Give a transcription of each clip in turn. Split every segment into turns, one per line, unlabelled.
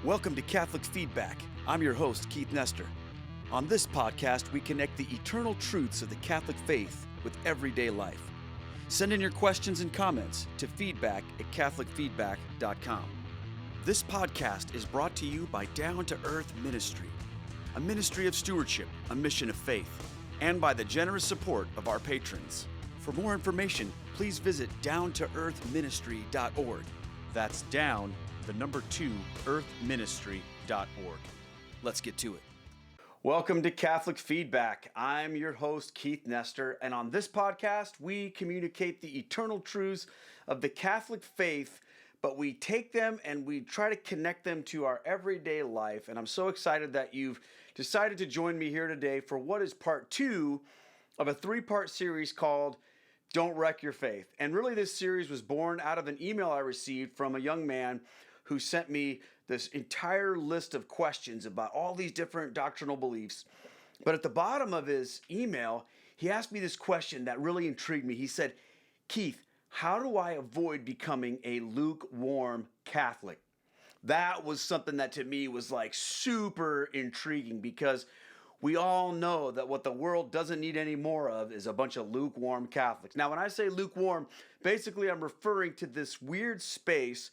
Welcome to Catholic Feedback. I'm your host, Keith Nestor. On this podcast, we connect the eternal truths of the Catholic faith with everyday life. Send in your questions and comments to feedback@catholicfeedback.com. This podcast is brought to you by Down to Earth Ministry, a ministry of stewardship, a mission of faith, and by the generous support of our patrons. For more information, please visit downtoearthministry.org. That's down, the number 2, earthministry.org. Let's get to it. Welcome to Catholic Feedback. I'm your host, Keith Nestor, and on this podcast, we communicate the eternal truths of the Catholic faith, but we take them and we try to connect them to our everyday life. And I'm so excited that you've decided to join me here today for what is part 2 of a 3-part series called Don't Wreck Your Faith. And really, this series was born out of an email I received from a young man who sent me this entire list of questions about all these different doctrinal beliefs. But at the bottom of his email, he asked me this question that really intrigued me. He said, "Keith, how do I avoid becoming a lukewarm Catholic?" That was something that to me was like super intriguing, because we all know that what the world doesn't need any more of is a bunch of lukewarm Catholics. Now, when I say lukewarm, basically I'm referring to this weird space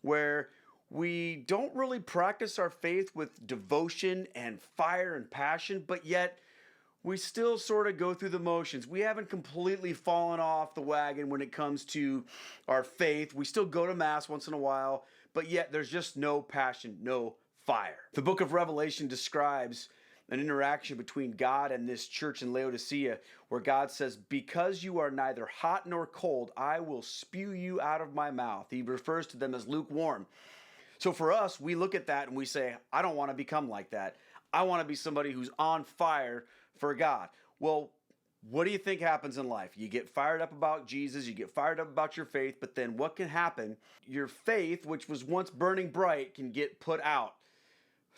where we don't really practice our faith with devotion and fire and passion, but yet we still sort of go through the motions. We haven't completely fallen off the wagon when it comes to our faith. We still go to Mass once in a while, but yet there's just no passion, no fire. The book of Revelation describes an interaction between God and this church in Laodicea, where God says, "Because you are neither hot nor cold, I will spew you out of my mouth." He refers to them as lukewarm. So for us, we look at that and we say, I don't want to become like that. I want to be somebody who's on fire for God. Well, what do you think happens in life? You get fired up about Jesus, you get fired up about your faith, but then what can happen? Your faith, which was once burning bright, can get put out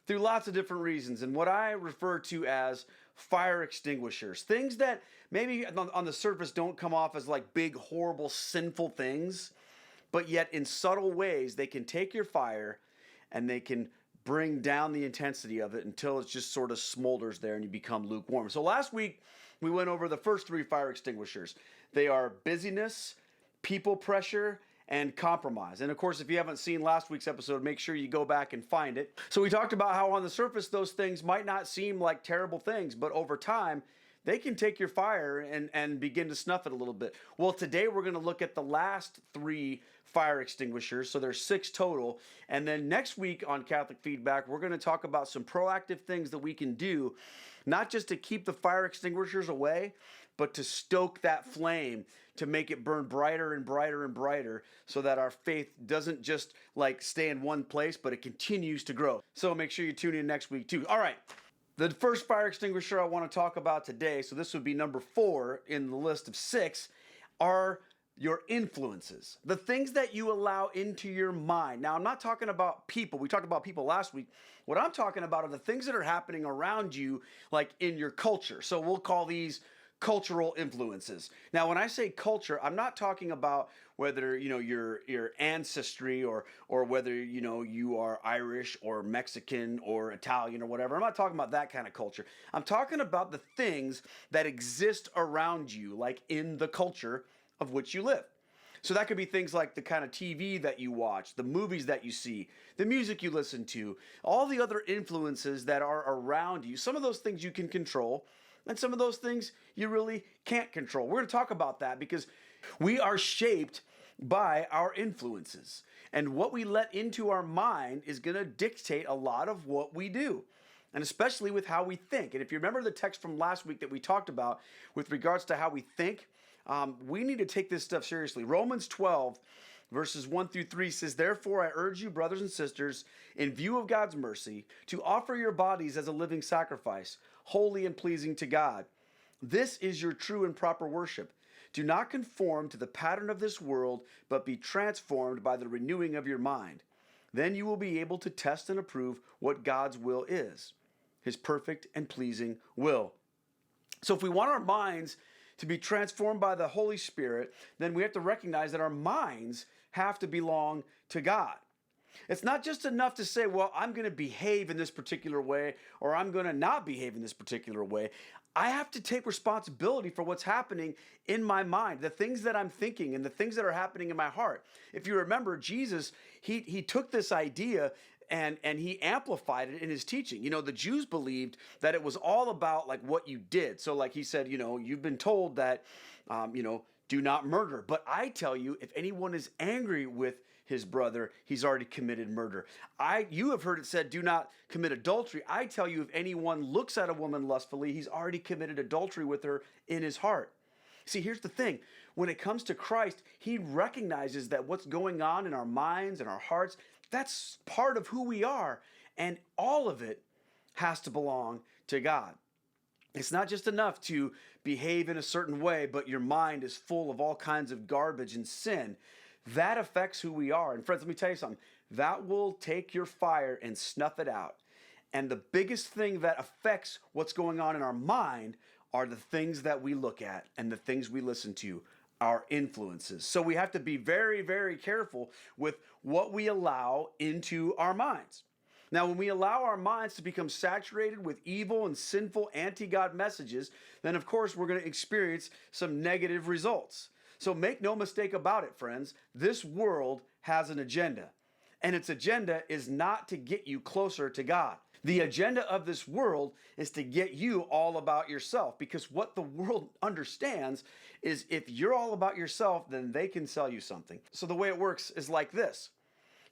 through lots of different reasons, and what I refer to as fire extinguishers. Things that maybe on the surface don't come off as like big, horrible, sinful things, but yet in subtle ways they can take your fire and they can bring down the intensity of it until it just sort of smolders there and you become lukewarm. So last week we went over the first 3 fire extinguishers. They are busyness, people pressure, and compromise. And of course, if you haven't seen last week's episode, make sure you go back and find it. So we talked about how on the surface those things might not seem like terrible things, but over time they can take your fire and begin to snuff it a little bit. Well, today we're going to look at the last 3 fire extinguishers, so there's 6 total. And then next week on Catholic Feedback, we're going to talk about some proactive things that we can do, not just to keep the fire extinguishers away, but to stoke that flame, to make it burn brighter and brighter and brighter, so that our faith doesn't just like stay in one place, but it continues to grow. So make sure you tune in next week too. All right. The first fire extinguisher I want to talk about today, so this would be number 4 in the list of 6, are your influences. The things that you allow into your mind. Now, I'm not talking about people. We talked about people last week. What I'm talking about are the things that are happening around you, like in your culture. So we'll call these cultural influences. Now, when I say culture, I'm not talking about whether, your ancestry or whether, you are Irish or Mexican or Italian or whatever. I'm not talking about that kind of culture. I'm talking about the things that exist around you, like in the culture of which you live. So that could be things like the kind of TV that you watch, the movies that you see, the music you listen to, all the other influences that are around you. Some of those things you can control, and some of those things you really can't control. We're going to talk about that because we are shaped by our influences. And what we let into our mind is going to dictate a lot of what we do, and especially with how we think. And if you remember the text from last week that we talked about with regards to how we think, we need to take this stuff seriously. Romans 12, verses 1 through 3 says, "Therefore I urge you, brothers and sisters, in view of God's mercy, to offer your bodies as a living sacrifice, holy and pleasing to God. This is your true and proper worship. Do not conform to the pattern of this world, but be transformed by the renewing of your mind. Then you will be able to test and approve what God's will is, his perfect and pleasing will." So if we want our minds to be transformed by the Holy Spirit, then we have to recognize that our minds have to belong to God. It's not just enough to say, well, I'm going to behave in this particular way, or I'm going to not behave in this particular way. I have to take responsibility for what's happening in my mind, the things that I'm thinking and the things that are happening in my heart. If you remember, Jesus, he took this idea and he amplified it in his teaching. You know, the Jews believed that it was all about like what you did. So like he said, you know, you've been told that, do not murder. But I tell you, if anyone is angry with his brother, he's already committed murder. You have heard it said, do not commit adultery. I tell you, if anyone looks at a woman lustfully, he's already committed adultery with her in his heart. See, here's the thing. When it comes to Christ, he recognizes that what's going on in our minds and our hearts, that's part of who we are. And all of it has to belong to God. It's not just enough to behave in a certain way, but your mind is full of all kinds of garbage and sin. That affects who we are. And friends, let me tell you something. That will take your fire and snuff it out. And the biggest thing that affects what's going on in our mind are the things that we look at and the things we listen to, our influences. So we have to be very, very careful with what we allow into our minds. Now, when we allow our minds to become saturated with evil and sinful anti-God messages, then of course we're going to experience some negative results. So make no mistake about it, friends. This world has an agenda, and its agenda is not to get you closer to God. The agenda of this world is to get you all about yourself, because what the world understands is if you're all about yourself, then they can sell you something. So the way it works is like this.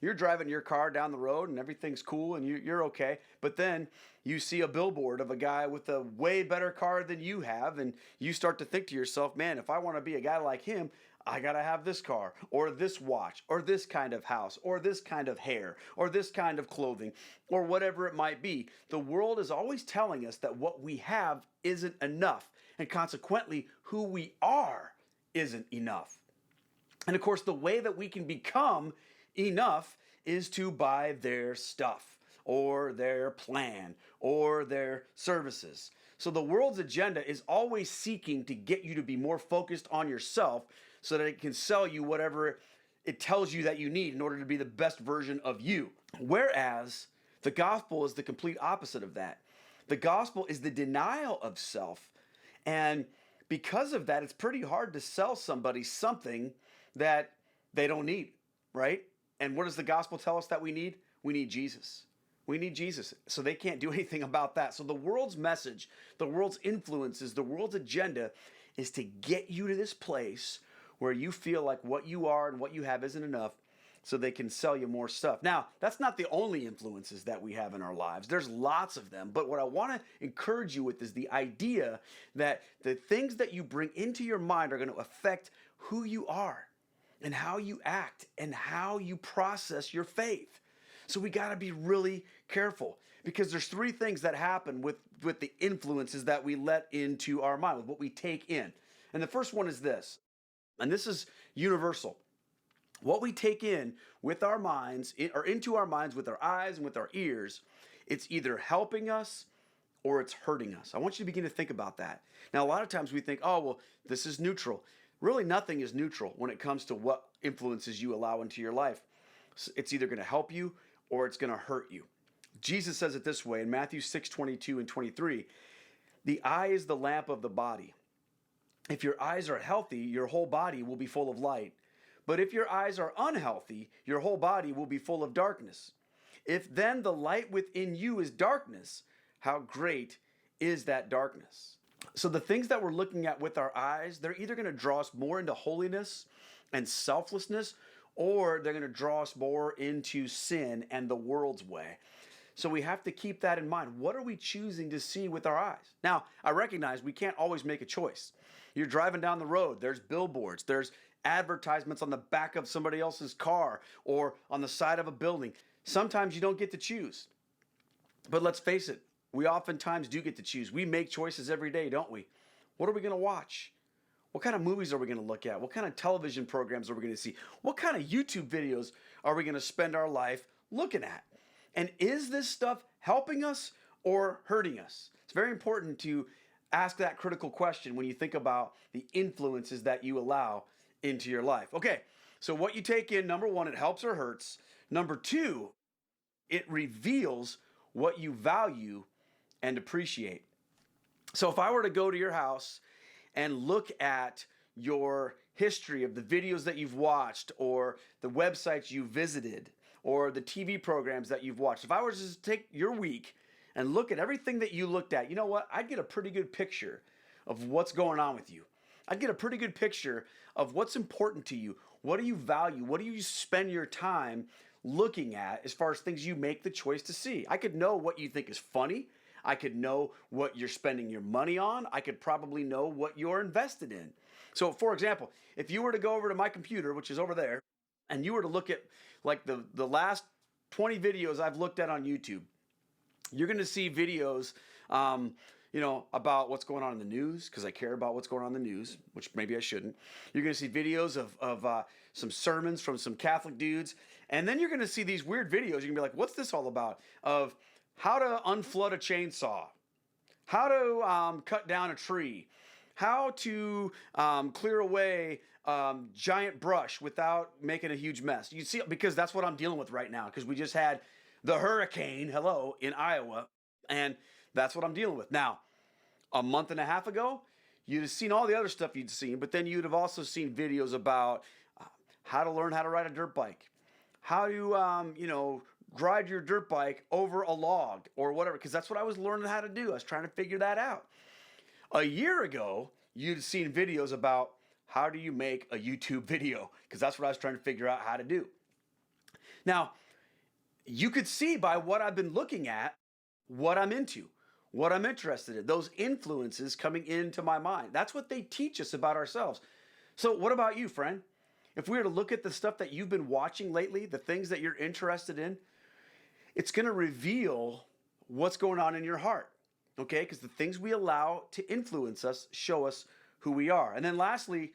You're driving your car down the road and everything's cool and you're okay. But then you see a billboard of a guy with a way better car than you have. And you start to think to yourself, man, if I want to be a guy like him, I got to have this car or this watch or this kind of house or this kind of hair or this kind of clothing or whatever it might be. The world is always telling us that what we have isn't enough. And consequently, who we are isn't enough. And of course, the way that we can become enough is to buy their stuff or their plan or their services. So the world's agenda is always seeking to get you to be more focused on yourself so that it can sell you whatever it tells you that you need in order to be the best version of you. Whereas the gospel is the complete opposite of that. The gospel is the denial of self. And because of that, it's pretty hard to sell somebody something that they don't need, right? And what does the gospel tell us that we need? We need Jesus. We need Jesus. So they can't do anything about that. So the world's message, the world's influences, the world's agenda is to get you to this place where you feel like what you are and what you have isn't enough so they can sell you more stuff. Now, that's not the only influences that we have in our lives. There's lots of them. But what I want to encourage you with is the idea that the things that you bring into your mind are going to affect who you are and how you act and how you process your faith. So we got to be really careful because there's three things that happen with the influences that we let into our mind, with what we take in. And the first one is this, and this is universal. What we take in with our minds, or into our minds with our eyes and with our ears, it's either helping us or it's hurting us. I want you to begin to think about that. Now, a lot of times we think, oh, well, this is neutral. Really, nothing is neutral when it comes to what influences you allow into your life. It's either going to help you or it's going to hurt you. Jesus says it this way in Matthew 6:22 and 23. The eye is the lamp of the body. If your eyes are healthy, your whole body will be full of light. But if your eyes are unhealthy, your whole body will be full of darkness. If then the light within you is darkness, how great is that darkness? So the things that we're looking at with our eyes, they're either going to draw us more into holiness and selflessness, or they're going to draw us more into sin and the world's way. So we have to keep that in mind. What are we choosing to see with our eyes? Now, I recognize we can't always make a choice. You're driving down the road, there's billboards, there's advertisements on the back of somebody else's car or on the side of a building. Sometimes you don't get to choose. But let's face it, we oftentimes do get to choose. We make choices every day, don't we? What are we going to watch? What kind of movies are we going to look at? What kind of television programs are we going to see? What kind of YouTube videos are we going to spend our life looking at? And is this stuff helping us or hurting us? It's very important to ask that critical question when you think about the influences that you allow into your life. Okay, so what you take in, number one, it helps or hurts. Number two, it reveals what you value and appreciate. So if I were to go to your house and look at your history of the videos that you've watched or the websites you visited or the TV programs that you've watched, if I were to just take your week and look at everything that you looked at, you know what? I'd get a pretty good picture of what's going on with you. I'd get a pretty good picture of what's important to you. What do you value? What do you spend your time looking at as far as things you make the choice to see? I could know what you think is funny. I could know what you're spending your money on. I could probably know what you're invested in. So for example, if you were to go over to my computer, which is over there, and you were to look at like the last 20 videos I've looked at on YouTube, you're going to see videos, about what's going on in the news, because I care about what's going on in the news, which maybe I shouldn't. You're going to see videos of some sermons from some Catholic dudes. And then you're going to see these weird videos. You're going to be like, what's this all about? Of how to unflood a chainsaw, how to cut down a tree, how to clear away giant brush without making a huge mess. You see, because that's what I'm dealing with right now, because we just had the hurricane, in Iowa, and that's what I'm dealing with. Now, a month and a half ago, you'd have seen all the other stuff you'd seen, but then you'd have also seen videos about how to learn how to ride a dirt bike, how to, ride your dirt bike over a log or whatever, because that's what I was learning how to do. I was trying to figure that out. A year ago, you'd seen videos about how do you make a YouTube video, because that's what I was trying to figure out how to do. Now, you could see by what I've been looking at, what I'm into, what I'm interested in, those influences coming into my mind. That's what they teach us about ourselves. So what about you, friend? If we were to look at the stuff that you've been watching lately, the things that you're interested in, it's going to reveal what's going on in your heart, okay? Because the things we allow to influence us show us who we are. And then lastly,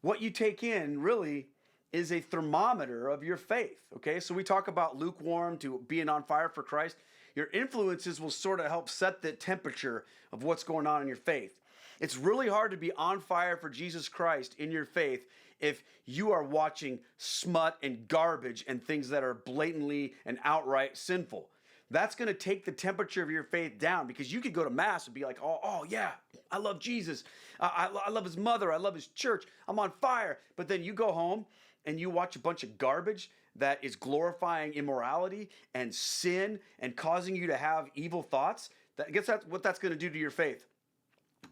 what you take in really is a thermometer of your faith, okay? So we talk about lukewarm to being on fire for Christ. Your influences will sort of help set the temperature of what's going on in your faith. It's really hard to be on fire for Jesus Christ in your faith if you are watching smut and garbage and things that are blatantly and outright sinful. That's going to take the temperature of your faith down, because you could go to mass and be like, oh yeah, I love Jesus. I love his mother. I love his church. I'm on fire. But then you go home and you watch a bunch of garbage that is glorifying immorality and sin and causing you to have evil thoughts. Guess that's what that's going to do to your faith.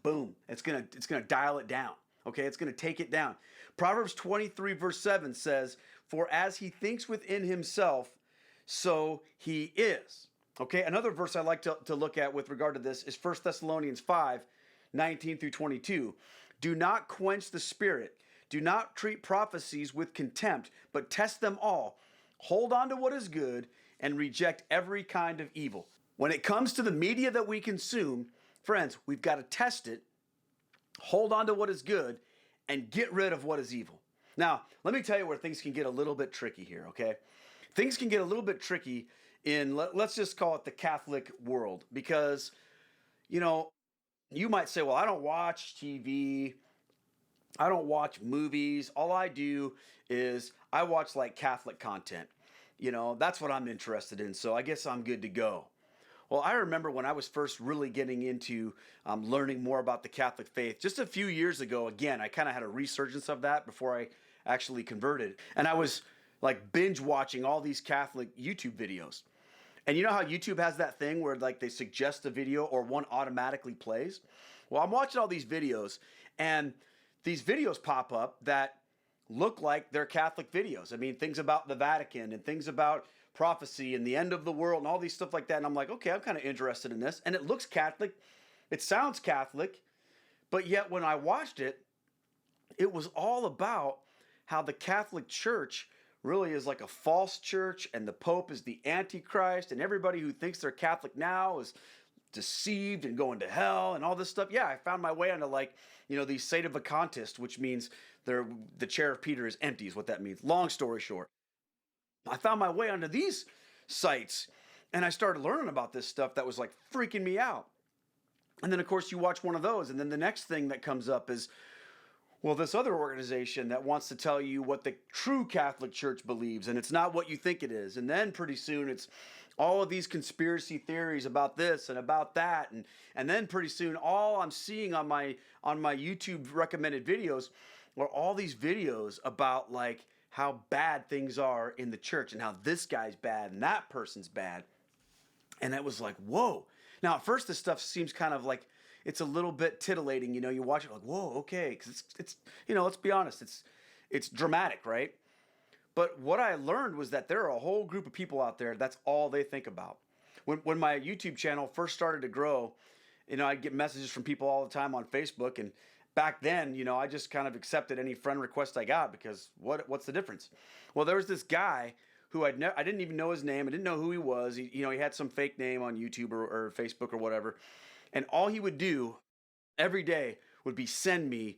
Boom. It's going to dial it down. Okay, it's going to take it down. Proverbs 23 verse 7 says, "For as he thinks within himself, so he is." Okay, another verse I like to look at with regard to this is 1 Thessalonians 5, 19 through 22. "Do not quench the spirit. Do not treat prophecies with contempt, but test them all. Hold on to what is good and reject every kind of evil." When it comes to the media that we consume, friends, we've got to test it, hold on to what is good, and get rid of what is evil. Now, let me tell you where things can get a little bit tricky here, okay? Things can get a little bit tricky in, let's just call it the Catholic world, because, you might say, well, I don't watch TV, I don't watch movies, all I do is I watch like Catholic content. That's what I'm interested in, so I guess I'm good to go. Well, I remember when I was first really getting into learning more about the Catholic faith, just a few years ago, again, I kind of had a resurgence of that before I actually converted. And I was like binge watching all these Catholic YouTube videos. And you know how YouTube has that thing where like they suggest a video or one automatically plays? Well, I'm watching all these videos, and these videos pop up that look like they're Catholic videos. I mean, things about the Vatican and things about prophecy and the end of the world and all these stuff like that. And I'm like, okay, I'm kind of interested in this. And it looks Catholic. It sounds Catholic. But yet when I watched it, it was all about how the Catholic Church really is like a false church, and the Pope is the Antichrist, and everybody who thinks they're Catholic now is deceived and going to hell and all this stuff. Yeah, I found my way onto these sedevacantists, which means the chair of Peter is empty is what that means. Long story short, I found my way onto these sites, and I started learning about this stuff that was like freaking me out. And then of course you watch one of those, and then the next thing that comes up is, Well, this other organization that wants to tell you what the true Catholic Church believes, and it's not what you think it is. And then pretty soon it's all of these conspiracy theories about this and about that, and then pretty soon all I'm seeing on my YouTube recommended videos are all these videos about like how bad things are in the church and how this guy's bad and that person's bad. And that was like, whoa. Now at first this stuff seems kind of like it's a little bit titillating, you know, you watch it like, whoa, okay, because it's you know, let's be honest, it's dramatic, right? But what I learned was that there are a whole group of people out there, that's all they think about. When my YouTube channel first started to grow, you know, I'd get messages from people all the time on Facebook, and back then, you know, I just kind of accepted any friend request I got because what's the difference? Well, there was this guy who I didn't even know his name, I didn't know who he was. He had some fake name on YouTube or Facebook or whatever. And all he would do every day would be send me,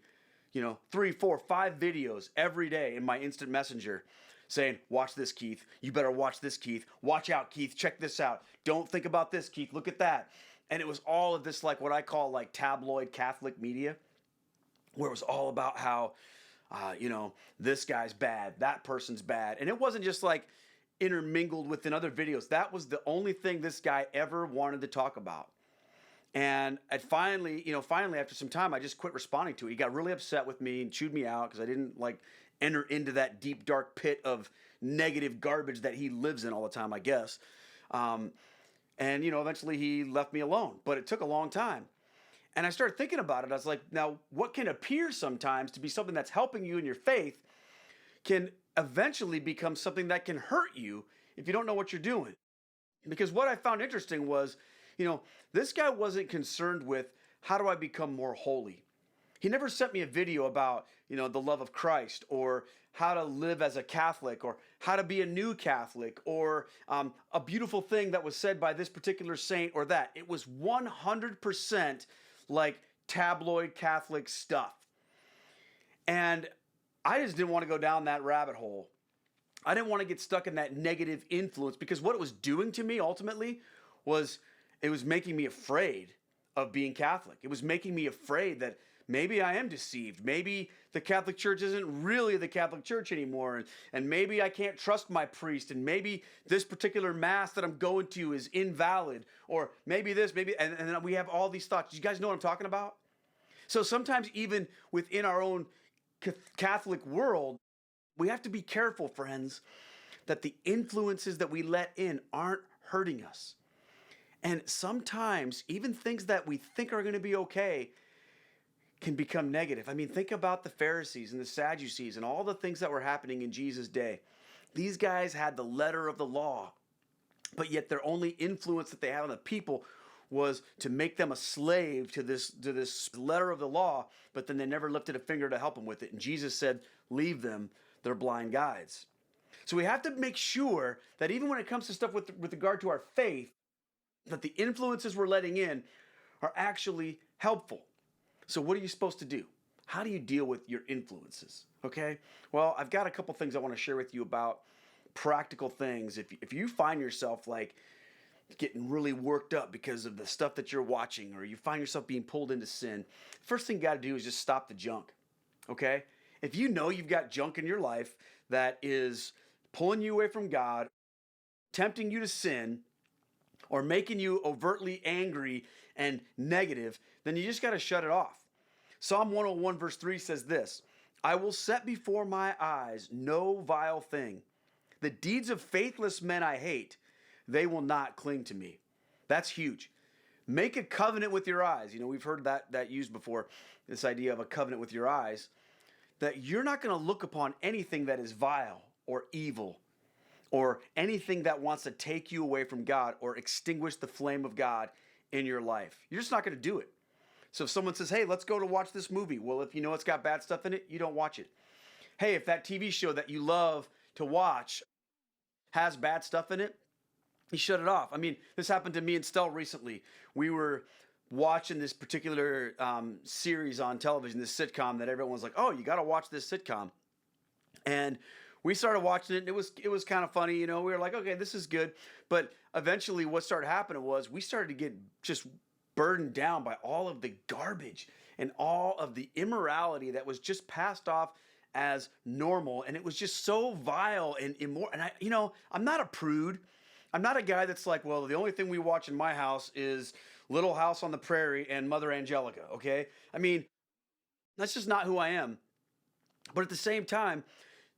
you know, 3, 4, 5 videos every day in my instant messenger saying, watch this, Keith. You better watch this, Keith. Watch out, Keith. Check this out. Don't think about this, Keith. Look at that. And it was all of this, like what I call like tabloid Catholic media, where it was all about how, you know, this guy's bad, that person's bad. And it wasn't just like intermingled within other videos. That was the only thing this guy ever wanted to talk about. And finally after some time, I just quit responding to it. He got really upset with me and chewed me out because I didn't like enter into that deep, dark pit of negative garbage that he lives in all the time, I guess. And, you know, eventually he left me alone, but it took a long time. And I started thinking about it. I was like, now what can appear sometimes to be something that's helping you in your faith can eventually become something that can hurt you if you don't know what you're doing. Because what I found interesting was, you know, this guy wasn't concerned with how do I become more holy. He never sent me a video about, you know, the love of Christ or how to live as a Catholic or how to be a new Catholic or a beautiful thing that was said by this particular saint or that. It was 100% like tabloid Catholic stuff. And I just didn't want to go down that rabbit hole. I didn't want to get stuck in that negative influence because what it was doing to me ultimately was it was making me afraid of being Catholic. It was making me afraid that maybe I am deceived. Maybe the Catholic Church isn't really the Catholic Church anymore. And maybe I can't trust my priest. And maybe this particular mass that I'm going to is invalid. Or maybe this, maybe, and then we have all these thoughts. You guys know what I'm talking about? So sometimes even within our own Catholic world, we have to be careful, friends, that the influences that we let in aren't hurting us. And sometimes even things that we think are going to be okay can become negative. I mean, think about the Pharisees and the Sadducees and all the things that were happening in Jesus' day. These guys had the letter of the law, but yet their only influence that they had on the people was to make them a slave to this letter of the law, but then they never lifted a finger to help them with it. And Jesus said, leave them, they're blind guides. So we have to make sure that even when it comes to stuff with regard to our faith, that the influences we're letting in are actually helpful. So what are you supposed to do? How do you deal with your influences? Okay? Well, I've got a couple things I want to share with you about practical things. If you find yourself like getting really worked up because of the stuff that you're watching, or you find yourself being pulled into sin, first thing you got to do is just stop the junk. Okay? If you know you've got junk in your life that is pulling you away from God, tempting you to sin, or making you overtly angry and negative, then you just got to shut it off. Psalm 101 verse 3 says this, I will set before my eyes no vile thing. The deeds of faithless men I hate, they will not cling to me. That's huge. Make a covenant with your eyes. You know, we've heard that used before, this idea of a covenant with your eyes, that you're not going to look upon anything that is vile or evil or anything that wants to take you away from God or extinguish the flame of God in your life. You're just not going to do it. So if someone says, hey, let's go to watch this movie. Well, if you know it's got bad stuff in it, you don't watch it. Hey, if that TV show that you love to watch has bad stuff in it, you shut it off. I mean, this happened to me and Stell recently. We were watching this particular series on television, this sitcom that everyone was like, oh, you got to watch this sitcom. And we started watching it, and it was kind of funny, you know. We were like, okay, this is good. But eventually what started happening was we started to get just burdened down by all of the garbage and all of the immorality that was just passed off as normal. And it was just so vile and immoral. And I'm not a prude. I'm not a guy that's like, well, the only thing we watch in my house is Little House on the Prairie and Mother Angelica. Okay. I mean, that's just not who I am. But at the same time,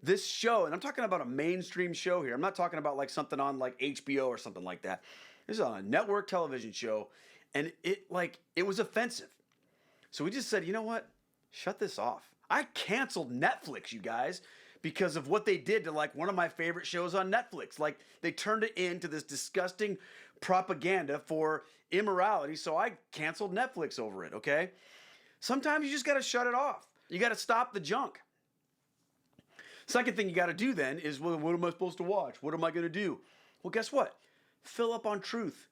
this show, and I'm talking about a mainstream show here. I'm not talking about like something on like HBO or something like that. This is on a network television show, and it was offensive. So we just said, you know what? Shut this off. I canceled Netflix, you guys, because of what they did to like one of my favorite shows on Netflix. Like they turned it into this disgusting propaganda for immorality. So I canceled Netflix over it, okay? Sometimes you just got to shut it off. You got to stop the junk. Second thing you got to do then is, well, what am I supposed to watch? What am I going to do? Well, guess what? Fill up on truth.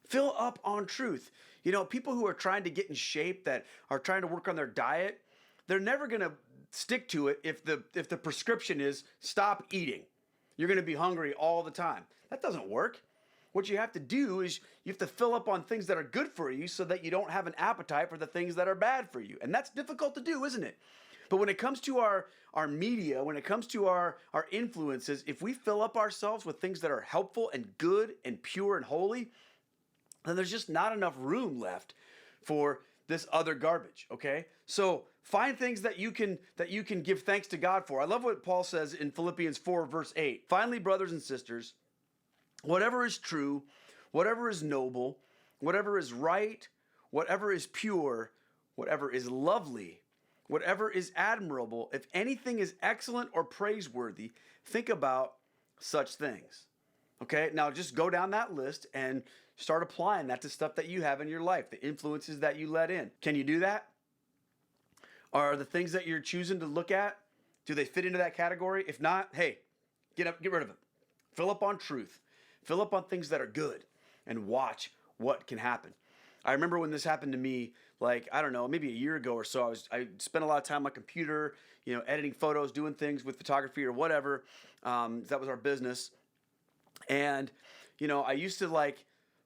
Fill up on truth. You know, people who are trying to get in shape, that are trying to work on their diet, they're never going to stick to it if the prescription is stop eating. You're going to be hungry all the time. That doesn't work. What you have to do is you have to fill up on things that are good for you so that you don't have an appetite for the things that are bad for you. And that's difficult to do, isn't it? But when it comes to our media, when it comes to our influences, if we fill up ourselves with things that are helpful and good and pure and holy, then there's just not enough room left for this other garbage, okay? So find things that you can give thanks to God for. I love what Paul says in Philippians 4, verse 8. Finally, brothers and sisters, whatever is true, whatever is noble, whatever is right, whatever is pure, whatever is lovely, whatever is admirable, if anything is excellent or praiseworthy, think about such things. Okay, now just go down that list and start applying that to stuff that you have in your life, the influences that you let in. Can you do that? Are the things that you're choosing to look at, do they fit into that category? If not, hey, get rid of them. Fill up on truth. Fill up on things that are good and watch what can happen. I remember when this happened to me, like, I don't know, maybe a year ago or so. I spent a lot of time on my computer, editing photos, doing things with photography or whatever. That was our business. And, I used to like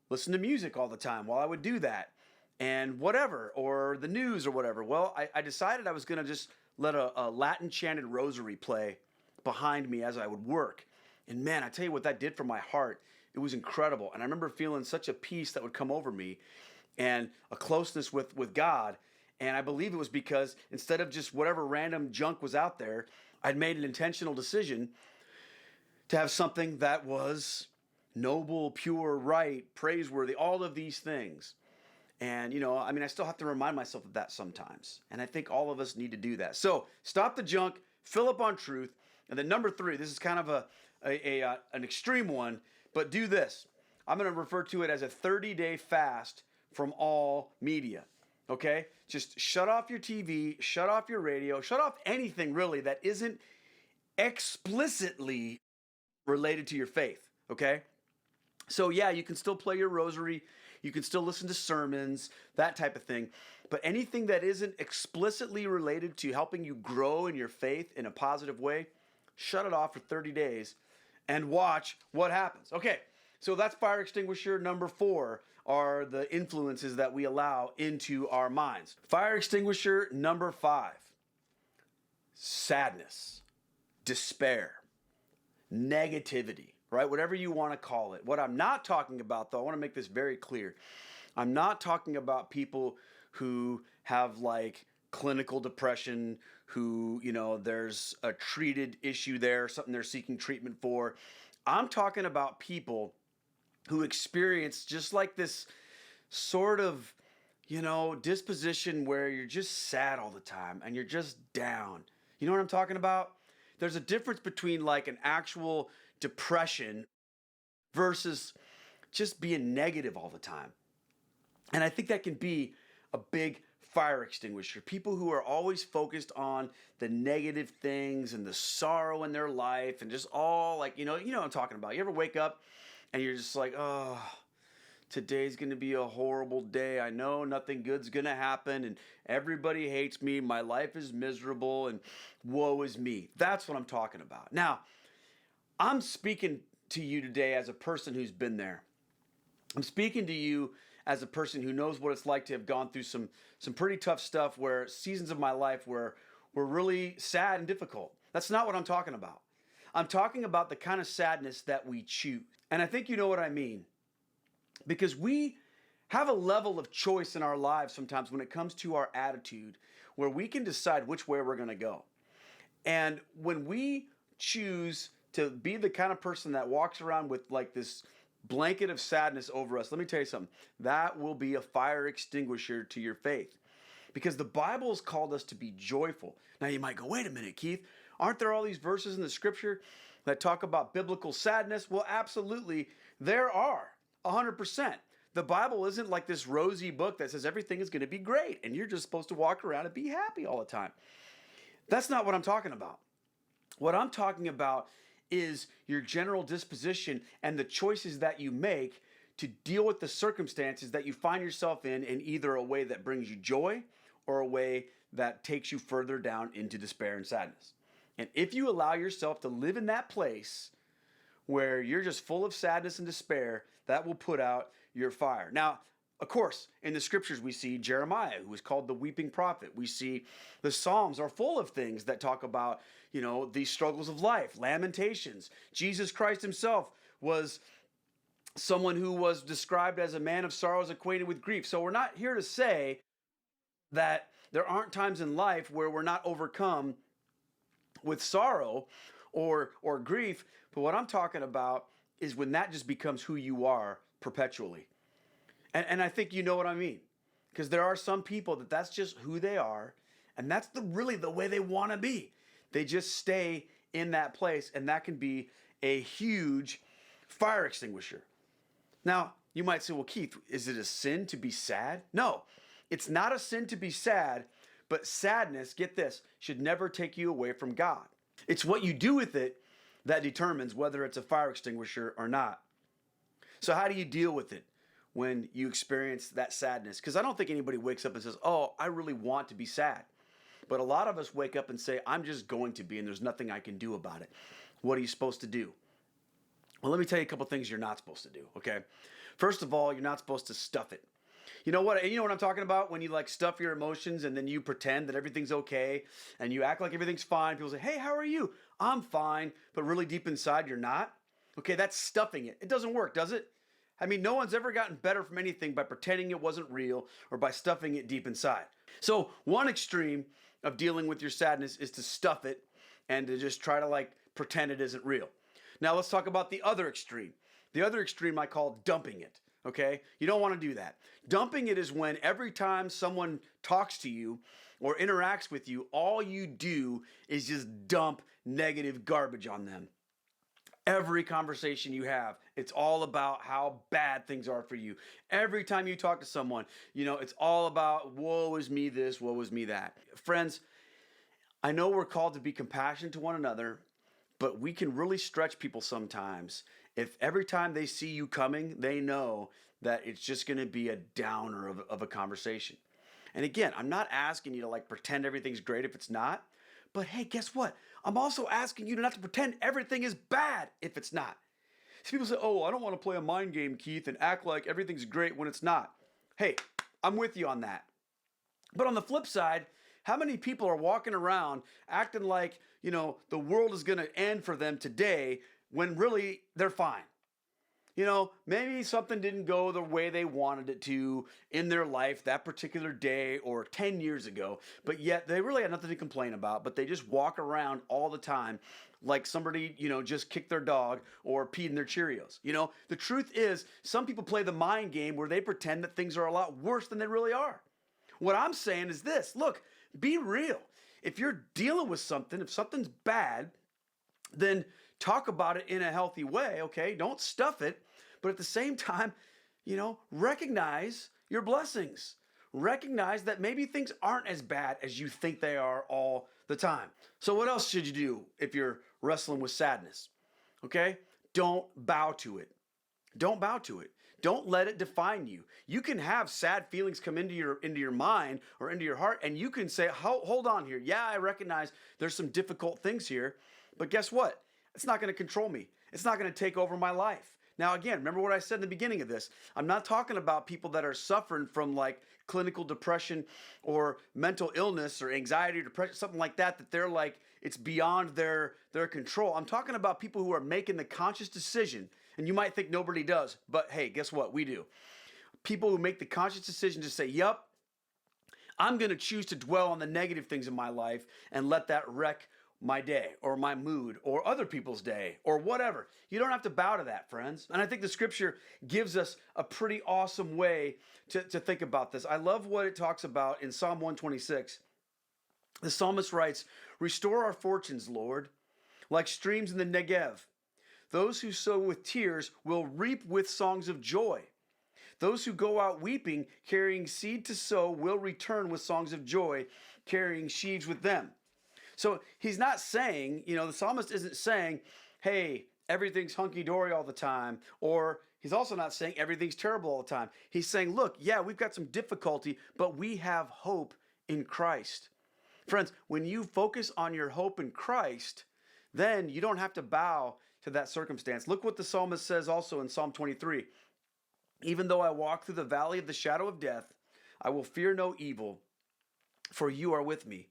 listen to music all the time while I would do that and whatever, or the news or whatever. Well, I decided I was going to just let a Latin chanted rosary play behind me as I would work. And man, I tell you what that did for my heart. It was incredible. And I remember feeling such a peace that would come over me and a closeness with God. And I believe it was because instead of just whatever random junk was out there, I'd made an intentional decision to have something that was noble, pure, right, praiseworthy, all of these things. And, I still have to remind myself of that sometimes. And I think all of us need to do that. So stop the junk, fill up on truth. And then number 3, this is kind of an extreme one, but do this. I'm going to refer to it as a 30-day fast from all media. Okay? Just shut off your TV, shut off your radio, shut off anything really that isn't explicitly related to your faith. Okay? So yeah, you can still play your rosary, you can still listen to sermons, that type of thing. But anything that isn't explicitly related to helping you grow in your faith in a positive way, shut it off for 30 days and watch what happens. Okay, so that's fire extinguisher number 4, are the influences that we allow into our minds. Fire extinguisher number 5, sadness, despair, negativity, right? Whatever you want to call it. What I'm not talking about, though, I want to make this very clear. I'm not talking about people who have like clinical depression, who, there's a treated issue there, something they're seeking treatment for. I'm talking about people who experience just like this sort of, disposition where you're just sad all the time and you're just down. You know what I'm talking about? There's a difference between like an actual depression versus just being negative all the time. And I think that can be a big fire extinguisher. People who are always focused on the negative things and the sorrow in their life and just all like, you know what I'm talking about. You ever wake up and you're just like, oh, today's going to be a horrible day. I know nothing good's going to happen and everybody hates me. My life is miserable and woe is me. That's what I'm talking about. Now, I'm speaking to you today as a person who's been there. I'm speaking to you as a person who knows what it's like to have gone through some pretty tough stuff, where seasons of my life were really sad and difficult. That's not what I'm talking about. I'm talking about the kind of sadness that we choose. And I think you know what I mean. Because we have a level of choice in our lives sometimes when it comes to our attitude, where we can decide which way we're going to go. And when we choose to be the kind of person that walks around with like this blanket of sadness over us, let me tell you something, that will be a fire extinguisher to your faith. Because the Bible has called us to be joyful. Now you might go, wait a minute, Keith, aren't there all these verses in the scripture that talk about biblical sadness? Well, absolutely, there are, 100%. The Bible isn't like this rosy book that says everything is going to be great and you're just supposed to walk around and be happy all the time. That's not what I'm talking about. What I'm talking about is your general disposition and the choices that you make to deal with the circumstances that you find yourself in either a way that brings you joy or a way that takes you further down into despair and sadness. And if you allow yourself to live in that place where you're just full of sadness and despair, that will put out your fire. Now, of course, in the scriptures, we see Jeremiah, who is called the weeping prophet. We see the Psalms are full of things that talk about, these struggles of life, lamentations. Jesus Christ himself was someone who was described as a man of sorrows, acquainted with grief. So we're not here to say that there aren't times in life where we're not overcome with sorrow or grief. But what I'm talking about is when that just becomes who you are perpetually. And I think you know what I mean. Because there are some people that's just who they are. And that's really the way they want to be. They just stay in that place. And that can be a huge fire extinguisher. Now, you might say, well, Keith, is it a sin to be sad? No, it's not a sin to be sad. But sadness, get this, should never take you away from God. It's what you do with it that determines whether it's a fire extinguisher or not. So how do you deal with it when you experience that sadness? Because I don't think anybody wakes up and says, oh, I really want to be sad. But a lot of us wake up and say, I'm just going to be, and there's nothing I can do about it. What are you supposed to do? Well, let me tell you a couple things you're not supposed to do, okay? First of all, you're not supposed to stuff it. You know what I'm talking about? When you like stuff your emotions and then you pretend that everything's okay and you act like everything's fine. People say, hey, how are you? I'm fine. But really deep inside, you're not. Okay, that's stuffing it. It doesn't work, does it? I mean, no one's ever gotten better from anything by pretending it wasn't real or by stuffing it deep inside. So one extreme of dealing with your sadness is to stuff it and to just try to like pretend it isn't real. Now let's talk about the other extreme. The other extreme I call dumping it. Okay? You don't want to do that. Dumping it is when every time someone talks to you or interacts with you, all you do is just dump negative garbage on them. Every conversation you have, it's all about how bad things are for you. Every time you talk to someone, it's all about woe is me this, woe is me that. Friends, I know we're called to be compassionate to one another, but we can really stretch people sometimes if every time they see you coming, they know that it's just going to be a downer of a conversation. And again, I'm not asking you to like pretend everything's great if it's not. But hey, guess what? I'm also asking you not to pretend everything is bad if it's not. So people say, oh, I don't want to play a mind game, Keith, and act like everything's great when it's not. Hey, I'm with you on that. But on the flip side, how many people are walking around acting like, the world is going to end for them today when really they're fine? Maybe something didn't go the way they wanted it to in their life that particular day or 10 years ago, but yet they really had nothing to complain about, but they just walk around all the time like somebody, just kicked their dog or peed in their Cheerios. The truth is some people play the mind game where they pretend that things are a lot worse than they really are. What I'm saying is this, look, be real. If you're dealing with something, if something's bad, then talk about it in a healthy way, okay? Don't stuff it. But at the same time, recognize your blessings. Recognize that maybe things aren't as bad as you think they are all the time. So what else should you do if you're wrestling with sadness? Okay? Don't bow to it. Don't bow to it. Don't let it define you. You can have sad feelings come into your mind or into your heart, and you can say, hold on here. Yeah, I recognize there's some difficult things here, but guess what? It's not going to control me. It's not going to take over my life. Now, again, remember what I said in the beginning of this. I'm not talking about people that are suffering from like clinical depression or mental illness or anxiety or depression, something like that, that they're like, it's beyond their control. I'm talking about people who are making the conscious decision. And you might think nobody does, but hey, guess what? We do. People who make the conscious decision to say, yep, I'm going to choose to dwell on the negative things in my life and let that wreck my day or my mood or other people's day or whatever. You don't have to bow to that, friends. And I think the scripture gives us a pretty awesome way to think about this. I love what it talks about in Psalm 126. The psalmist writes, "Restore our fortunes, Lord, like streams in the Negev. Those who sow with tears will reap with songs of joy. Those who go out weeping, carrying seed to sow, will return with songs of joy, carrying sheaves with them." So he's not saying, the psalmist isn't saying, hey, everything's hunky-dory all the time, or he's also not saying everything's terrible all the time. He's saying, look, yeah, we've got some difficulty, but we have hope in Christ. Friends, when you focus on your hope in Christ, then you don't have to bow to that circumstance. Look what the psalmist says also in Psalm 23. "Even though I walk through the valley of the shadow of death, I will fear no evil, for you are with me.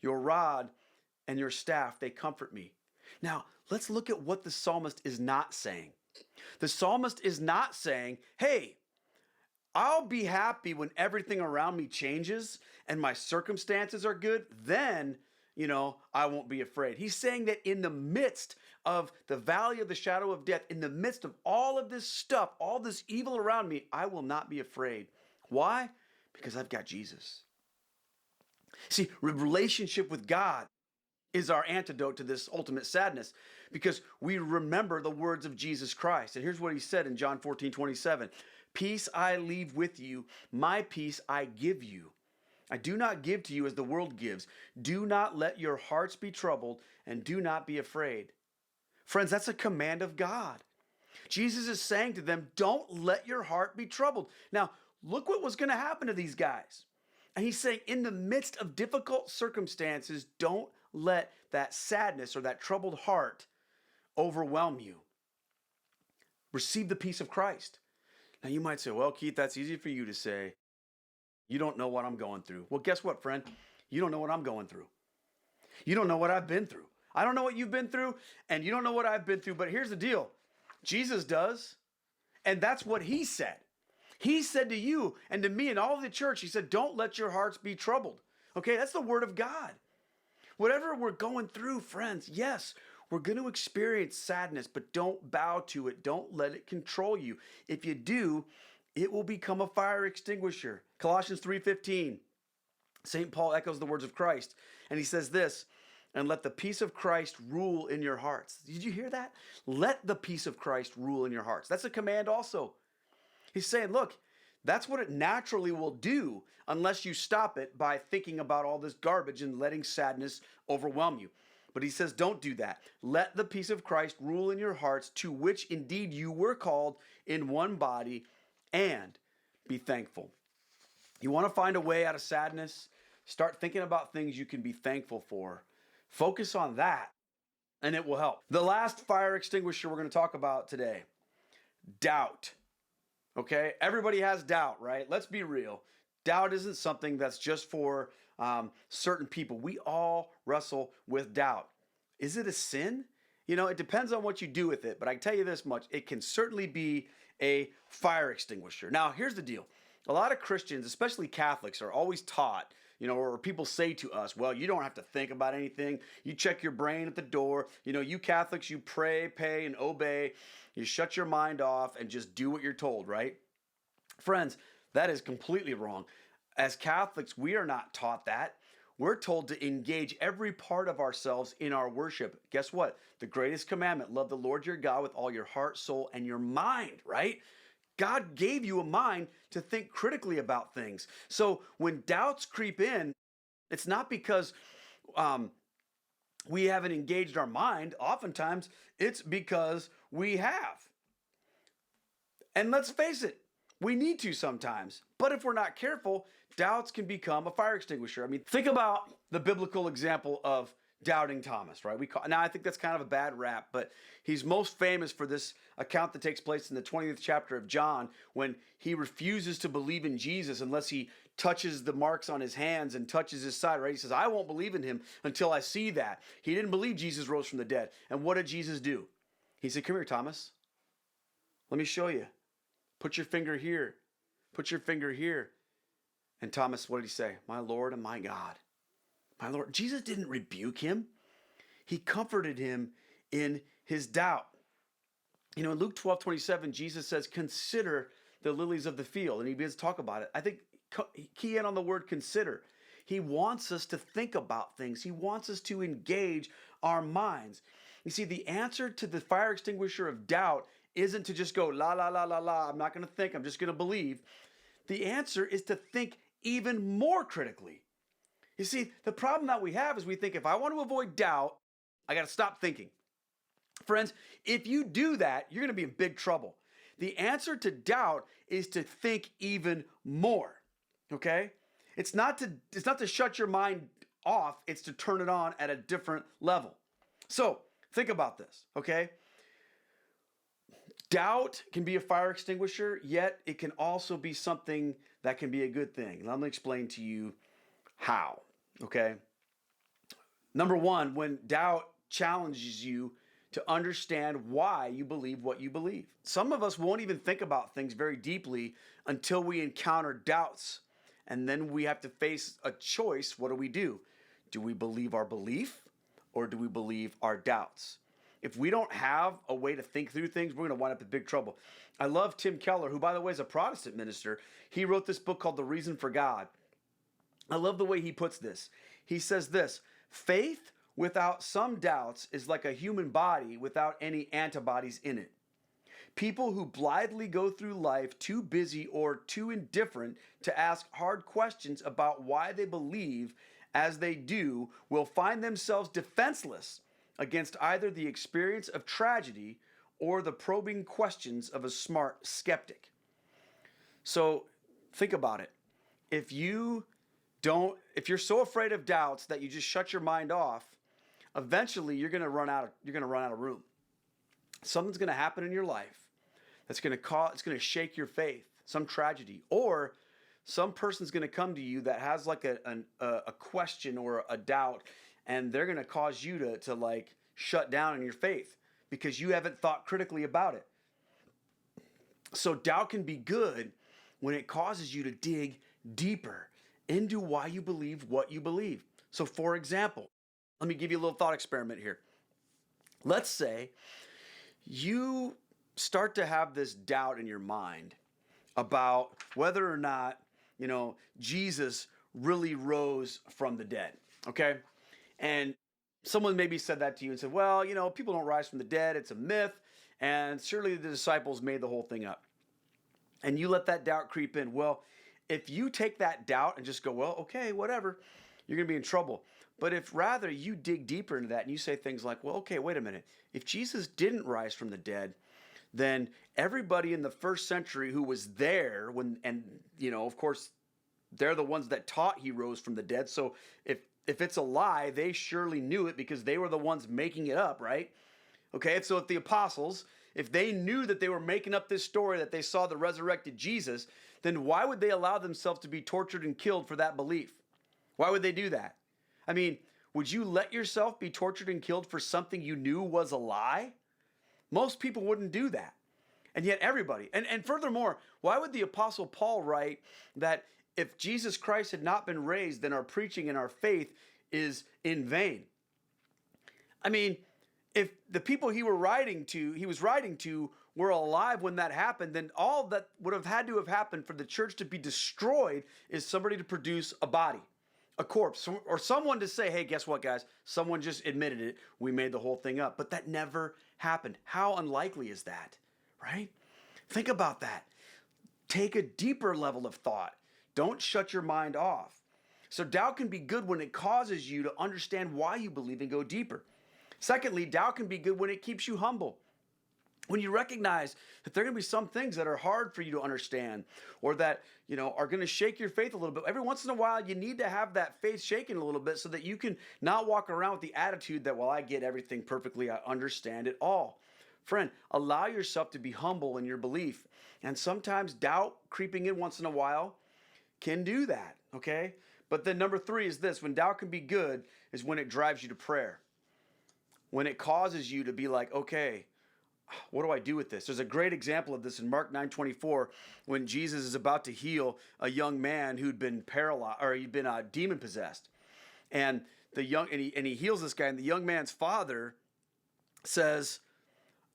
Your rod and your staff, they comfort me." Now, let's look at what the psalmist is not saying. The psalmist is not saying, hey, I'll be happy when everything around me changes and my circumstances are good. Then, I won't be afraid. He's saying that in the midst of the valley of the shadow of death, in the midst of all of this stuff, all this evil around me, I will not be afraid. Why? Because I've got Jesus. See, relationship with God is our antidote to this ultimate sadness, because we remember the words of Jesus Christ. And here's what he said in John 14:27. "Peace I leave with you, my peace I give you. I do not give to you as the world gives. Do not let your hearts be troubled, and do not be afraid." Friends, that's a command of God. Jesus is saying to them, don't let your heart be troubled. Now, look what was going to happen to these guys. And he's saying, in the midst of difficult circumstances, don't let that sadness or that troubled heart overwhelm you. Receive the peace of Christ. Now you might say, well, Keith, that's easy for you to say. You don't know what I'm going through. Well, guess what, friend? You don't know what I'm going through. You don't know what I've been through. I don't know what you've been through, and you don't know what I've been through, but here's the deal. Jesus does, and that's what he said. He said to you and to me and all of the church, he said, don't let your hearts be troubled. Okay, that's the word of God. Whatever we're going through, friends, yes, we're going to experience sadness, but don't bow to it. Don't let it control you. If you do, it will become a fire extinguisher. Colossians 3:15, St. Paul echoes the words of Christ, and he says this, "And let the peace of Christ rule in your hearts." Did you hear that? Let the peace of Christ rule in your hearts. That's a command also. He's saying, look, that's what it naturally will do unless you stop it by thinking about all this garbage and letting sadness overwhelm you. But he says, don't do that. Let the peace of Christ rule in your hearts, to which indeed you were called in one body, and be thankful. You want to find a way out of sadness? Start thinking about things you can be thankful for. Focus on that, and it will help. The last fire extinguisher we're going to talk about today, doubt. Okay, everybody has doubt, right? Let's be real. Doubt isn't something that's just for certain people. We all wrestle with doubt. Is it a sin? It depends on what you do with it, but I can tell you this much. It can certainly be a fire extinguisher. Now, here's the deal. A lot of Christians, especially Catholics, are always taught, or people say to us, well, you don't have to think about anything. You check your brain at the door. You Catholics, you pray, pay, and obey. You shut your mind off and just do what you're told, right? Friends, that is completely wrong. As Catholics, we are not taught that. We're told to engage every part of ourselves in our worship. Guess what? The greatest commandment, love the Lord your God with all your heart, soul, and your mind, right? God gave you a mind to think critically about things. So when doubts creep in, it's not because we haven't engaged our mind. Oftentimes, it's because we have. And let's face it, we need to sometimes. But if we're not careful, doubts can become a fire extinguisher. Think about the biblical example of Doubting Thomas, right? Now I think that's kind of a bad rap, but he's most famous for this account that takes place in the 20th chapter of John when he refuses to believe in Jesus unless he touches the marks on his hands and touches his side, right? He says, I won't believe in him until I see that. He didn't believe Jesus rose from the dead. And what did Jesus do? He said, come here, Thomas. Let me show you. Put your finger here. Put your finger here. And Thomas, what did he say? My Lord and my God. My Lord. Jesus didn't rebuke him. He comforted him in his doubt. You know, in Luke 12:27, Jesus says, consider the lilies of the field. And he begins to talk about it. I think key in on the word consider. He wants us to think about things. He wants us to engage our minds. You see, the answer to the fire extinguisher of doubt isn't to just go, la, la, la, la, la. I'm not going to think. I'm just going to believe. The answer is to think even more critically. You see, the problem that we have is we think if I want to avoid doubt, I got to stop thinking. Friends, if you do that, you're going to be in big trouble. The answer to doubt is to think even more. Okay? It's not to shut your mind off, it's to turn it on at a different level. So, think about this, okay? Doubt can be a fire extinguisher, yet it can also be something that can be a good thing. And I'm going to explain to you how, okay? Number one, when doubt challenges you to understand why you believe what you believe. Some of us won't even think about things very deeply until we encounter doubts. And then we have to face a choice. What do? Do we believe our belief or do we believe our doubts? If we don't have a way to think through things, we're going to wind up in big trouble. I love Tim Keller, who, by the way, is a Protestant minister. He wrote this book called The Reason for God. I love the way he puts this. He says this, faith without some doubts is like a human body without any antibodies in it. People who blithely go through life too busy or too indifferent to ask hard questions about why they believe as they do will find themselves defenseless against either the experience of tragedy or the probing questions of a smart skeptic. So think about it. If you're so afraid of doubts that you just shut your mind off, eventually you're going to run out of room. Something's going to happen in your life that's going to shake your faith, some tragedy, or some person's going to come to you that has like a question or a doubt, and they're going to cause you to like shut down in your faith because you haven't thought critically about it. So doubt can be good when it causes you to dig deeper into why you believe what you believe. So for example, let me give you a little thought experiment here. Let's say you start to have this doubt in your mind about whether or not, Jesus really rose from the dead, okay? And someone maybe said that to you and said, well, people don't rise from the dead. It's a myth. And surely the disciples made the whole thing up. And you let that doubt creep in. Well, if you take that doubt and just go, well, okay, whatever, you're going to be in trouble. But if rather you dig deeper into that and you say things like, well, okay, wait a minute. If Jesus didn't rise from the dead, then everybody in the first century who was there of course, they're the ones that taught he rose from the dead. So if it's a lie, they surely knew it because they were the ones making it up, right? Okay, so if the apostles, if they knew that they were making up this story that they saw the resurrected Jesus, then why would they allow themselves to be tortured and killed for that belief? Why would they do that? I mean, would you let yourself be tortured and killed for something you knew was a lie? Most people wouldn't do that. And yet everybody. And furthermore, why would the Apostle Paul write that if Jesus Christ had not been raised, then our preaching and our faith is in vain? I mean, if the people he was writing to were alive when that happened, then all that would have had to have happened for the church to be destroyed is somebody to produce a body, a corpse, or someone to say, hey, guess what, guys? Someone just admitted it. We made the whole thing up. But that never happened. How unlikely is that, right? Think about that. Take a deeper level of thought. Don't shut your mind off. So doubt can be good when it causes you to understand why you believe and go deeper. Secondly, doubt can be good when it keeps you humble. When you recognize that there are going to be some things that are hard for you to understand, or that, are going to shake your faith a little bit. Every once in a while, you need to have that faith shaken a little bit so that you can not walk around with the attitude that, well, I get everything perfectly. I understand it all. Friend, allow yourself to be humble in your belief. And sometimes doubt creeping in once in a while can do that, okay? But then number 3 is this: when doubt can be good is when it drives you to prayer. When it causes you to be like, okay, what do I do with this? There's a great example of this in Mark 9:24 when Jesus is about to heal a young man who'd been paralyzed, or he'd been demon possessed. And he heals this guy, and the young man's father says,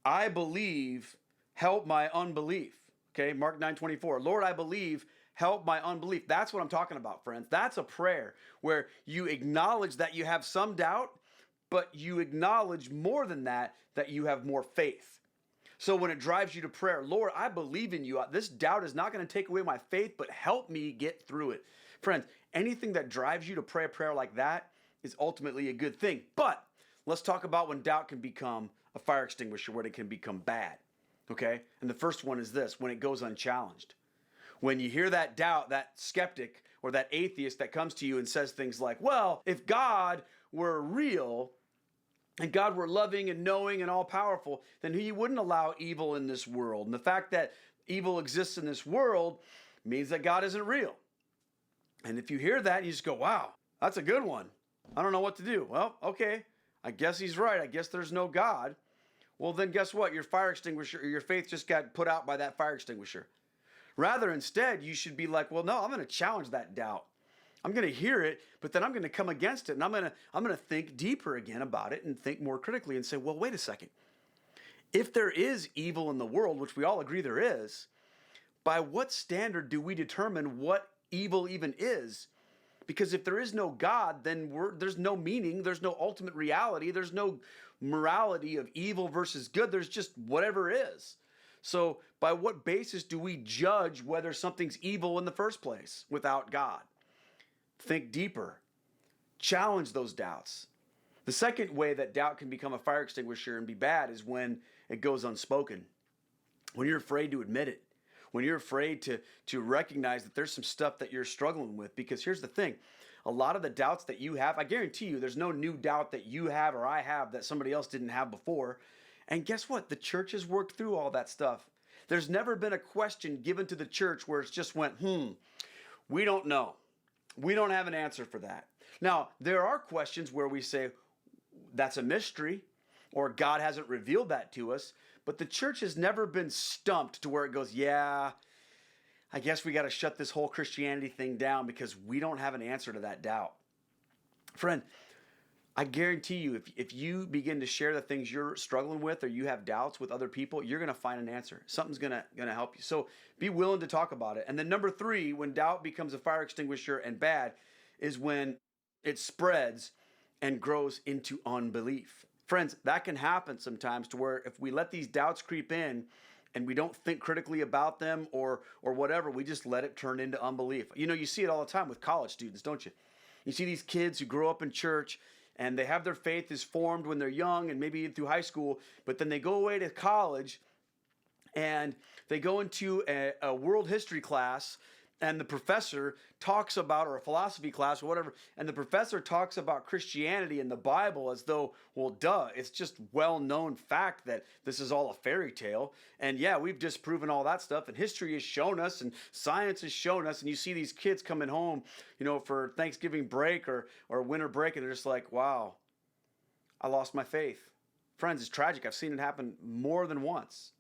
I believe, help my unbelief. Okay, Mark 9:24. Lord, I believe, help my unbelief. That's what I'm talking about, friends. That's a prayer where you acknowledge that you have some doubt, but you acknowledge more than that you have more faith. So when it drives you to prayer, Lord, I believe in you. This doubt is not going to take away my faith, but help me get through it. Friends, anything that drives you to pray a prayer like that is ultimately a good thing. But let's talk about when doubt can become a fire extinguisher, where it can become bad. Okay? And the first one is this: when it goes unchallenged. When you hear that doubt, that skeptic or that atheist that comes to you and says things like, well, if God were real, and God were loving and knowing and all powerful, then he wouldn't allow evil in this world. And the fact that evil exists in this world means that God isn't real. And if you hear that, you just go, wow, that's a good one. I don't know what to do. Well, okay, I guess he's right. I guess there's no God. Well, then guess what? Your fire extinguisher, or your faith just got put out by that fire extinguisher. Rather, instead, you should be like, well, no, I'm going to challenge that doubt. I'm going to hear it, but then I'm going to come against it, and I'm going to think deeper again about it and think more critically and say, well, wait a second. If there is evil in the world, which we all agree there is, by what standard do we determine what evil even is? Because if there is no God, then there's no meaning, there's no ultimate reality, there's no morality of evil versus good, there's just whatever is. So by what basis do we judge whether something's evil in the first place without God? Think deeper. Challenge those doubts. The second way that doubt can become a fire extinguisher and be bad is when it goes unspoken. When you're afraid to admit it. When you're afraid to recognize that there's some stuff that you're struggling with. Because here's the thing. A lot of the doubts that you have, I guarantee you there's no new doubt that you have or I have that somebody else didn't have before. And guess what? The church has worked through all that stuff. There's never been a question given to the church where it's just went, we don't know. We don't have an answer for that. Now, there are questions where we say, that's a mystery, or God hasn't revealed that to us, but the church has never been stumped to where it goes, yeah, I guess we got to shut this whole Christianity thing down because we don't have an answer to that doubt. Friend, I guarantee you, if you begin to share the things you're struggling with or you have doubts with other people, you're going to find an answer. Something's going to help you. So be willing to talk about it. And then number 3, when doubt becomes a fire extinguisher and bad, is when it spreads and grows into unbelief. Friends, that can happen sometimes to where if we let these doubts creep in and we don't think critically about them or whatever, we just let it turn into unbelief. You see it all the time with college students, don't you? You see these kids who grow up in church and they have their faith is formed when they're young and maybe through high school, but then they go away to college and they go into a world history class and the professor talks about, or a philosophy class or whatever, and the professor talks about Christianity and the Bible as though, well, duh, it's just well-known fact that this is all a fairy tale. And yeah, we've disproven all that stuff, and history has shown us, and science has shown us, and you see these kids coming home, for Thanksgiving break or winter break, and they're just like, wow, I lost my faith. Friends, it's tragic. I've seen it happen more than once.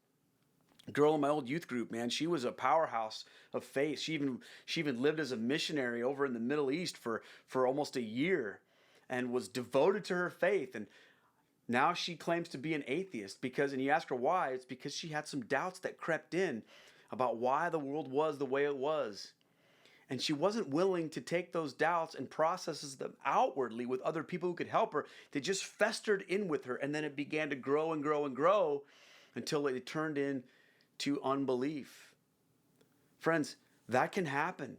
Girl in my old youth group, man, she was a powerhouse of faith. She even lived as a missionary over in the Middle East for almost a year and was devoted to her faith. And now she claims to be an atheist and you ask her why, it's because she had some doubts that crept in about why the world was the way it was. And she wasn't willing to take those doubts and processes them outwardly with other people who could help her. They just festered in with her, and then it began to grow and grow and grow until it turned into unbelief. Friends, that can happen.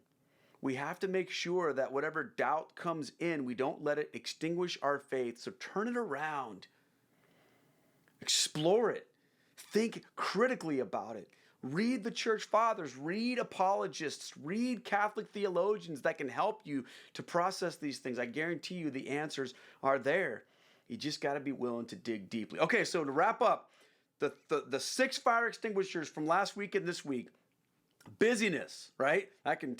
We have to make sure that whatever doubt comes in, we don't let it extinguish our faith. So turn it around. Explore it. think critically about it. Read the church fathers, read apologists, read Catholic theologians that can help you to process these things. I guarantee you the answers are there. You just got to be willing to dig deeply. Okay, so to wrap up, the 6 fire extinguishers from last week and this week. Busyness, right? I can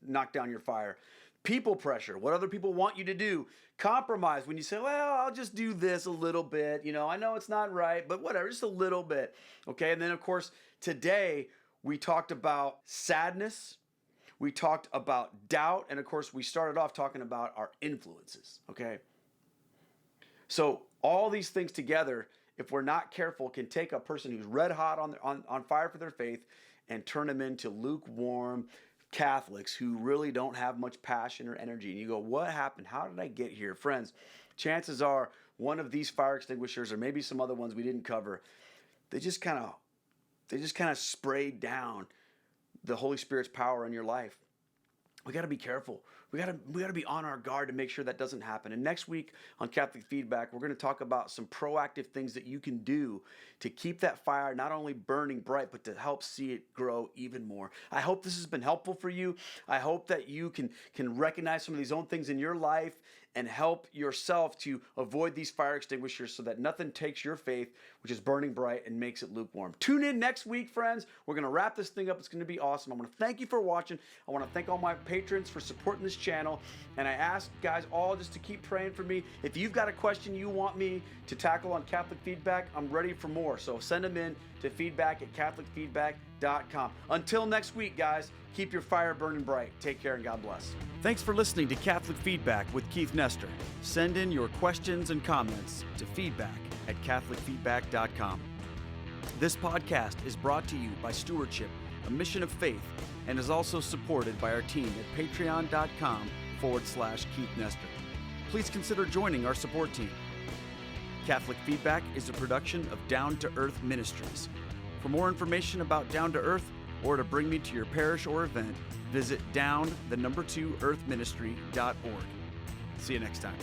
knock down your fire. People pressure, what other people want you to do. Compromise, when you say, well, I'll just do this a little bit. I know it's not right, but whatever, just a little bit. Okay, and then of course, today we talked about sadness. We talked about doubt. And of course, we started off talking about our influences, okay? So all these things together, if we're not careful, can take a person who's red hot on fire for their faith and turn them into lukewarm Catholics who really don't have much passion or energy. And you go, what happened? How did I get here? Friends, chances are one of these fire extinguishers, or maybe some other ones we didn't cover, they just kind of sprayed down the Holy Spirit's power in your life. We got to be careful. We got to be on our guard to make sure that doesn't happen. And next week on Catholic Feedback, we're going to talk about some proactive things that you can do to keep that fire not only burning bright, but to help see it grow even more. I hope this has been helpful for you. I hope that you can recognize some of these own things in your life and help yourself to avoid these fire extinguishers so that nothing takes your faith, which is burning bright, and makes it lukewarm. Tune in next week, friends. We're going to wrap this thing up. It's going to be awesome. I want to thank you for watching. I want to thank all my patrons for supporting this channel. And I ask guys all just to keep praying for me. If you've got a question you want me to tackle on Catholic Feedback, I'm ready for more. So send them in to feedback@catholicfeedback.com. Until next week, guys, keep your fire burning bright. Take care and God bless. Thanks for listening to Catholic Feedback with Keith Nestor. Send in your questions and comments to feedback@catholicfeedback.com. This podcast is brought to you by Stewardship, a mission of faith, and is also supported by our team at patreon.com/Keith Nestor. Please consider joining our support team. Catholic Feedback is a production of Down to Earth Ministries. For more information about Down to Earth or to bring me to your parish or event, visit down2earthministry.org. See you next time.